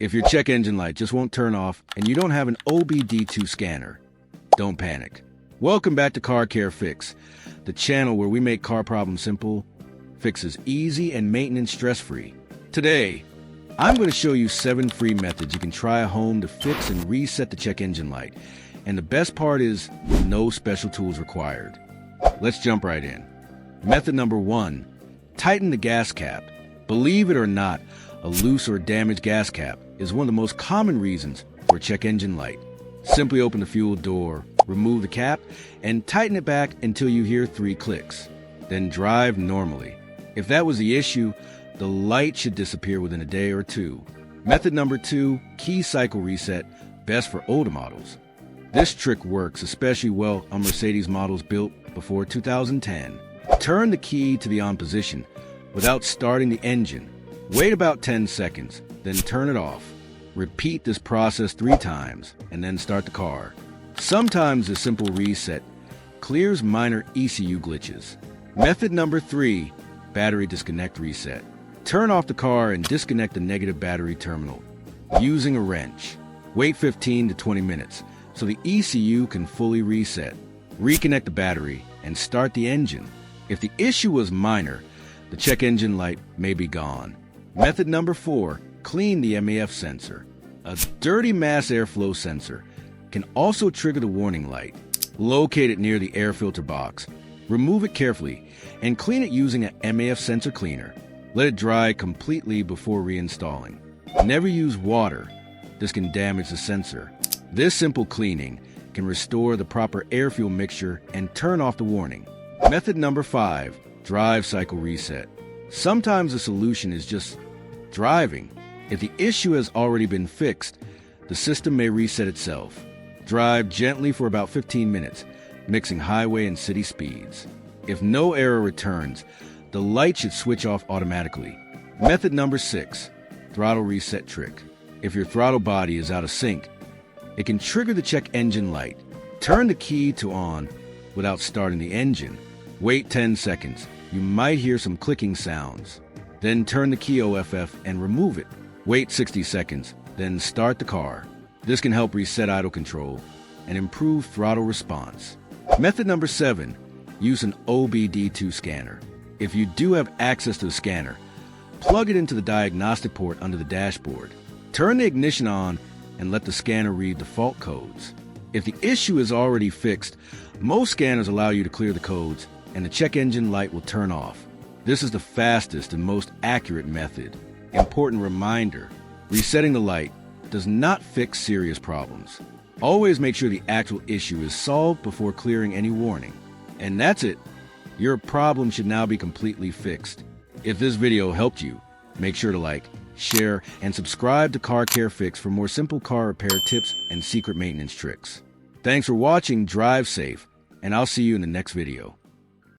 If your check engine light just won't turn off and you don't have an OBD2 scanner, don't panic. Welcome back to Car Care Fix, the channel where we make car problems simple, fixes easy, and maintenance stress-free. Today, I'm going to show you 7 free methods you can try at home to fix and reset the check engine light. And the best part is, no special tools required. Let's jump right in. Method number 1, tighten the gas cap. Believe it or not, a loose or damaged gas cap is one of the most common reasons for a check engine light. Simply open the fuel door, remove the cap, and tighten it back until you hear 3 clicks. Then drive normally. If that was the issue, the light should disappear within a day or 2. Method number 2, key cycle reset, best for older models. This trick works especially well on Mercedes models built before 2010. Turn the key to the on position without starting the engine. Wait about 10 seconds, then turn it off. Repeat this process 3 times, and then start the car. Sometimes a simple reset clears minor ECU glitches. Method number 3, battery disconnect reset. Turn off the car and disconnect the negative battery terminal using a wrench. Wait 15 to 20 minutes so the ECU can fully reset. Reconnect the battery and start the engine. If the issue was minor, the check engine light may be gone. Method number 4, clean the MAF sensor. A dirty mass airflow sensor can also trigger the warning light. Locate it near the air filter box. Remove it carefully and clean it using an MAF sensor cleaner. Let it dry completely before reinstalling. Never use water. This can damage the sensor. This simple cleaning can restore the proper air-fuel mixture and turn off the warning. Method number 5, drive cycle reset. Sometimes the solution is just driving. If the issue has already been fixed, the system may reset itself. Drive gently for about 15 minutes, mixing highway and city speeds. If no error returns, the light should switch off automatically. Method number 6, throttle reset trick. If your throttle body is out of sync, it can trigger the check engine light. Turn the key to on without starting the engine. Wait 10 seconds. You might hear some clicking sounds. Then turn the key OFF and remove it. Wait 60 seconds, then start the car. This can help reset idle control and improve throttle response. Method number 7, use an OBD2 scanner. If you do have access to the scanner, plug it into the diagnostic port under the dashboard. Turn the ignition on and let the scanner read the fault codes. If the issue is already fixed, most scanners allow you to clear the codes and the check engine light will turn off. This is the fastest and most accurate method. Important reminder, resetting the light does not fix serious problems. Always make sure the actual issue is solved before clearing any warning. And that's it. Your problem should now be completely fixed. If this video helped you, make sure to like, share, and subscribe to Car Care Fix for more simple car repair tips and secret maintenance tricks. Thanks for watching, drive safe, and I'll see you in the next video.